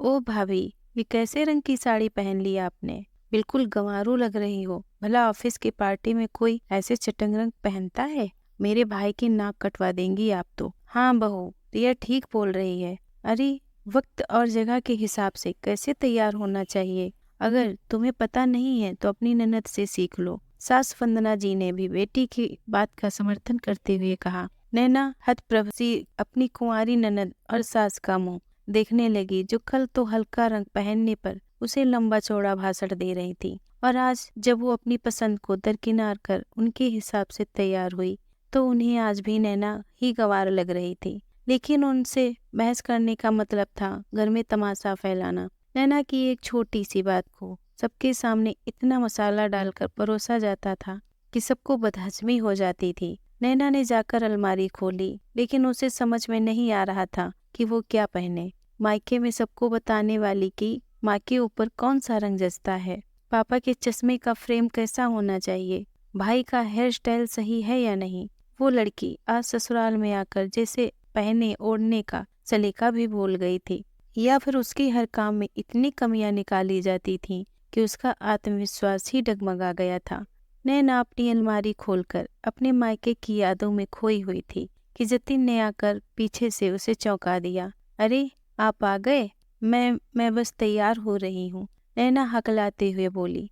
ओ भाभी, ये कैसे रंग की साड़ी पहन ली आपने? बिल्कुल गंवारू लग रही हो। भला ऑफिस की पार्टी में कोई ऐसे चटंग रंग पहनता है? मेरे भाई की नाक कटवा देंगी आप तो। हाँ बहू, रिया ठीक बोल रही है। अरे, वक्त और जगह के हिसाब से कैसे तैयार होना चाहिए। अगर तुम्हें पता नहीं है तो अपनी ननद से सीख लो। सास वंदना जी ने भी बेटी की बात का समर्थन करते हुए कहा। नैना हतप्रभ अपनी कुंवारी ननद और सास का मुंह देखने लगी, जो कल तो हल्का रंग पहनने पर उसे लंबा चौड़ा भाषण दे रही थी, और आज जब वो अपनी पसंद को दरकिनार कर उनके हिसाब से तैयार हुई तो उन्हें आज भी नैना ही गंवार लग रही थी। लेकिन उनसे बहस करने का मतलब था घर में तमाशा फैलाना। नैना की एक छोटी सी बात को सबके सामने इतना मसाला डालकर परोसा जाता था कि सबको बदहजमी हो जाती थी। नैना ने जाकर अलमारी खोली, लेकिन उसे समझ में नहीं आ रहा था कि वो क्या पहने। मायके में सबको बताने वाली कि माँ के ऊपर कौन सा रंग जचता है, पापा के चश्मे का फ्रेम कैसा होना चाहिए, भाई का हेयर स्टाइल सही है या नहीं। वो लड़की आज ससुराल में आकर जैसे पहने ओढ़ने का सलीका भी भूल गई थी, या फिर उसके हर काम में इतनी कमियां निकाली जाती थीं कि उसका आत्मविश्वास ही डगमगा गया था। नैना अपनी अलमारी खोलकर अपने मायके की यादों में खोई हुई थी कि जतिन ने आकर पीछे से उसे चौंका दिया। अरे, आप आ गए। मैं बस तैयार हो रही हूँ, नैना हकलाते हुए बोली।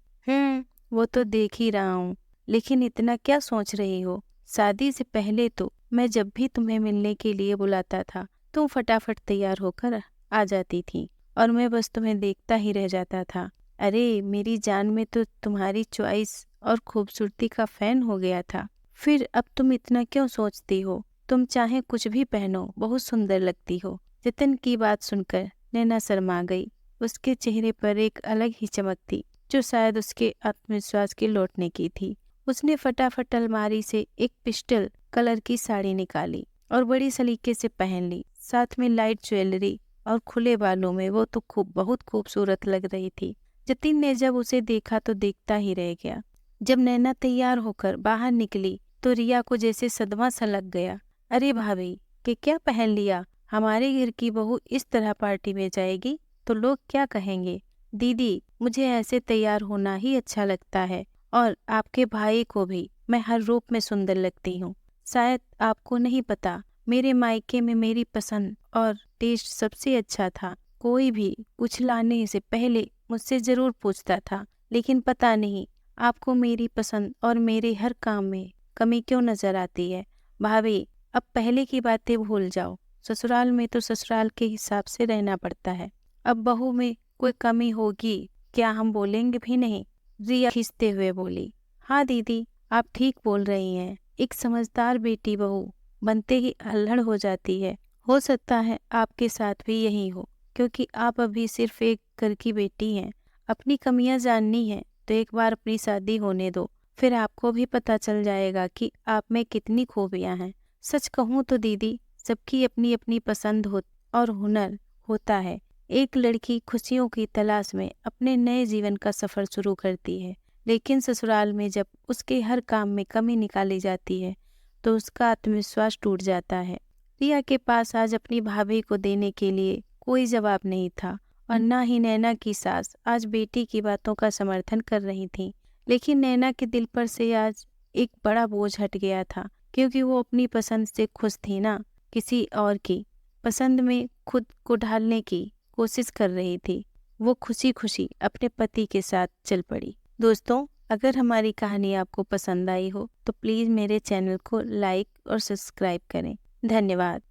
वो तो देख ही रहा हूँ, लेकिन इतना क्या सोच रही हो? शादी से पहले तो मैं जब भी तुम्हें मिलने के लिए बुलाता था तुम फटाफट तैयार होकर आ जाती थी, और मैं बस तुम्हें देखता ही रह जाता था। अरे मेरी जान, में तो तुम्हारी चॉइस और खूबसूरती का फैन हो गया था। फिर अब तुम इतना क्यों सोचती हो? तुम चाहे कुछ भी पहनो, बहुत सुंदर लगती हो। जतिन की बात सुनकर नैना शर्मा गई। उसके चेहरे पर एक अलग ही चमक थी, जो शायद उसके आत्मविश्वास के लौटने की थी। उसने फटाफट अलमारी से एक पिस्टल कलर की साड़ी निकाली और बड़ी सलीके से पहन ली। साथ में लाइट ज्वेलरी और खुले बालों में वो तो बहुत खूबसूरत लग रही थी। जतिन ने जब उसे देखा तो देखता ही रह गया। जब नैना तैयार होकर बाहर निकली तो रिया को जैसे सदमा सा लग गया। अरे भाभी, कि क्या पहन लिया? हमारे घर की बहू इस तरह पार्टी में जाएगी तो लोग क्या कहेंगे? दीदी, मुझे ऐसे तैयार होना ही अच्छा लगता है, और आपके भाई को भी मैं हर रूप में सुंदर लगती हूँ। शायद आपको नहीं पता, मेरे मायके में मेरी पसंद और टेस्ट सबसे अच्छा था। कोई भी कुछ लाने से पहले मुझसे जरूर पूछता था, लेकिन पता नहीं आपको मेरी पसंद और मेरे हर काम में कमी क्यों नजर आती है। भाभी, अब पहले की बातें भूल जाओ। ससुराल में तो ससुराल के हिसाब से रहना पड़ता है। अब बहू में कोई कमी होगी क्या हम बोलेंगे भी नहीं? रिया खींचते हुए बोली। हाँ दीदी, आप ठीक बोल रही हैं। एक समझदार बेटी बहू बनते ही अल्हड़ हो जाती है। हो सकता है आपके साथ भी यही हो, क्योंकि आप अभी सिर्फ एक घर की बेटी हैं। अपनी कमियां जाननी है तो एक बार अपनी शादी होने दो, फिर आपको भी पता चल जाएगा कि आप में कितनी खूबियां हैं। सच कहूँ तो दीदी, सबकी अपनी अपनी पसंद और हुनर होता है। एक लड़की खुशियों की तलाश में अपने नए जीवन का सफर शुरू करती है, लेकिन ससुराल में जब उसके हर काम में कमी निकाली जाती है तो उसका आत्मविश्वास टूट जाता है। रिया के पास आज अपनी भाभी को देने के लिए कोई जवाब नहीं था, और न ही नैना की सास आज बेटी की बातों का समर्थन कर रही थी। लेकिन नैना के दिल पर से आज एक बड़ा बोझ हट गया था, क्योंकि वो अपनी पसंद से खुश थी ना किसी और की पसंद में खुद को ढालने की कोशिश कर रही थी। वो खुशी खुशी अपने पति के साथ चल पड़ी। दोस्तों, अगर हमारी कहानी आपको पसंद आई हो तो प्लीज़ मेरे चैनल को लाइक और सब्सक्राइब करें। धन्यवाद।